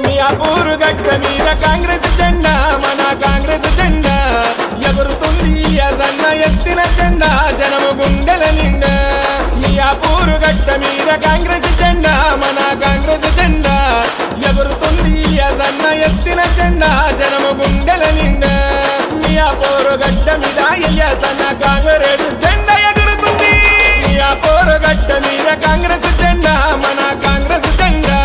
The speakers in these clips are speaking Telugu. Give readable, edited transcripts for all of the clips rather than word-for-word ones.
మియాపూర్ గడ్డ మీద కాంగ్రెస్ జెండా, మన కాంగ్రెస్ జెండా ఎగురుతుంది సన్న ఎత్తిన జెండా జనము గుండెల నిండా. మియాపూర్ గడ్డ మీద కాంగ్రెస్ జెండా, మన కాంగ్రెస్ జెండా ఎగురుతుంది సన్న ఎత్తిన జెండా జనము గుండెల నిండా. మియాపూర్ గడ్డ మీద సన్న కాంగ్రెస్ జెండా ఎగురుతుంది. మియాపూర్ గడ్డ మీద కాంగ్రెస్ జెండా, మన కాంగ్రెస్ జెండా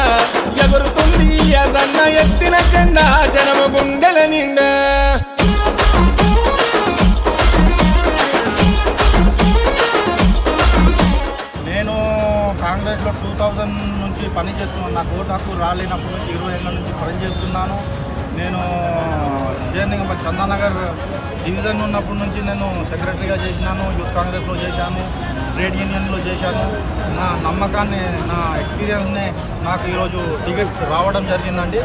ఎగురుతుంది సన్న ఎత్తిన జెండా జనము గుండెల నిండా. నేను కాంగ్రెస్లో 2000 నుంచి పని చేస్తున్నాను. నాకు ఓటు హక్కు రాలేనప్పటి నుంచి 20 ఏళ్ళ నుంచి పని చేస్తున్నాను. నేను విజయనగరం చందానగర్ డివిజన్ ఉన్నప్పటి నుంచి నేను సెక్రటరీగా చేసినాను, యూత్ కాంగ్రెస్లో చేశాను, ట్రేడ్ యూనియన్లో చేశాను. నా నమ్మకాన్ని, నా ఎక్స్పీరియన్స్ని నాకు ఈరోజు టికెట్ రావడం జరిగిందండి.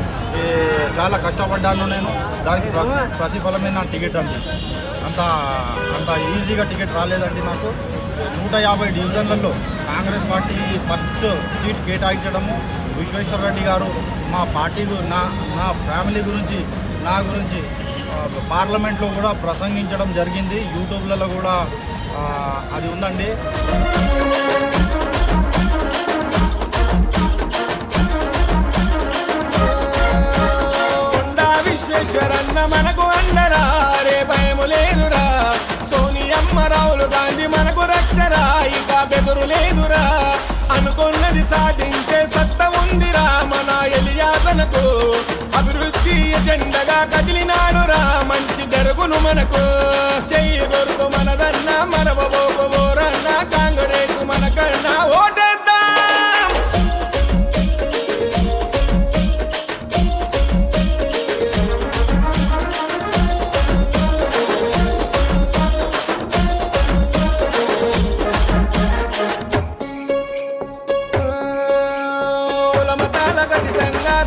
చాలా కష్టపడ్డాను నేను, దానికి ప్రతిఫలమే నా టికెట్ అండి. అంత ఈజీగా టికెట్ రాలేదండి నాకు. 150 డివిజన్లలో కాంగ్రెస్ పార్టీ ఫస్ట్ సీట్ కేటాయించడము, విశ్వేశ్వరరెడ్డి గారు మా పార్టీ నా ఫ్యామిలీ గురించి, నా గురించి పార్లమెంట్లో కూడా ప్రసంగించడం జరిగింది. యూట్యూబ్లలో కూడా అది ఉందండి. విశ్వేశ్వరన్న మనకు అండరా, రే భయము లేదురా. సోనియమ్మ రాహుల్ గాంధీ మనకు రక్షరా, ఇక బెదురు లేదురా. అనుకున్నది సాధించే సత్త ఉందిరా మన ఎలియాసనకు. అభివృద్ధి ఎజెండగా కదిలినాడురా, మంచి జరుగును మనకు. చెయ్యి దొరుకు మనదన్న మరవబోరన్న, కాంగ్రెస్ మనకన్నా ఓటేద్దాం.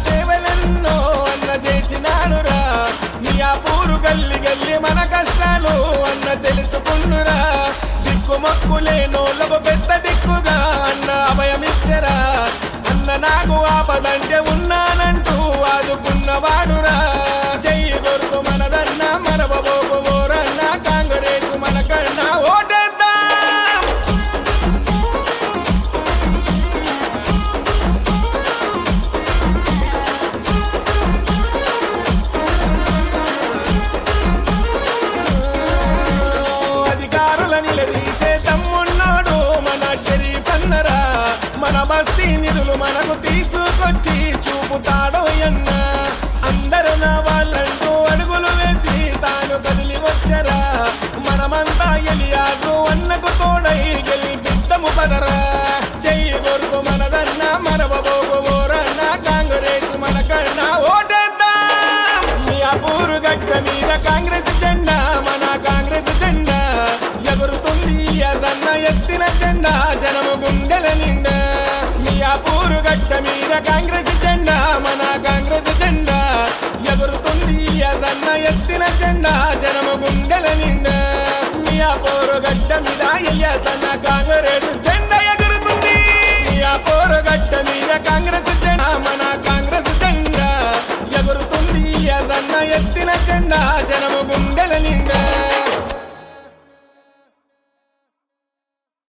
సేవలెన్నో అన్న చేసినాడురా. మియాపూరు గల్లి గల్లి మన కష్టాలు అన్న తెలుసుకున్నురా. దిక్కుమొక్కులేనోళ్ళకు పెద్ద దిక్కుగా అన్న అభయమిచ్చరా. అన్న నాకు ఆపదంటే ఉన్నానంటూ ఆదుకున్నవాడురా. చెయ్యి దొరుకు మనదన్న మరవబోరన్న, కాంగ్రెస్ మనకన్నా ఓటేద్దాం. నిలదీసే తమ్మున్నాడు మన షరీఫ్ అన్నరా. మన బస్తీ నిధులు మనకు తీసుకొచ్చి చూపుతాడో అన్న. అందరూ నా వాళ్ళంటూ అడుగులు వేసి తాను కదిలి వచ్చరా. మనమంతా ఎలియాసు అన్నకు తోడై గెలిపిద్దము పదరా. చెయ్యి దొరుకు మనదన్న మరవబోరన్న, కాంగ్రెస్ మనకన్నా ఓటేద్దాం. మియాపూర్ గడ్డ మీద కాంగ్రెస్ జెండా, మన కాంగ్రెస్ జెండా ఎగురుతుంది సన్న ఎత్తిన జెండా జనము గుండెల నిండా. మియాపూర్ గడ్డ మీద కాంగ్రెస్ జెండా, మన కాంగ్రెస్ జెండా ఎగురుతుంది సన్న ఎత్తిన జెండా జనము గుండెల నిండా. మియాపూర్ గడ్డ మీద సన్న కాంగ్రెస్ జెండా ఎగురుతుంది. మియాపూర్ గడ్డ మీద కాంగ్రెస్ జెండా, మన కాంగ్రెస్ జెండా ఎగురుతుంది సన్న ఎత్తిన జెండా జనము గుండెల నిండా.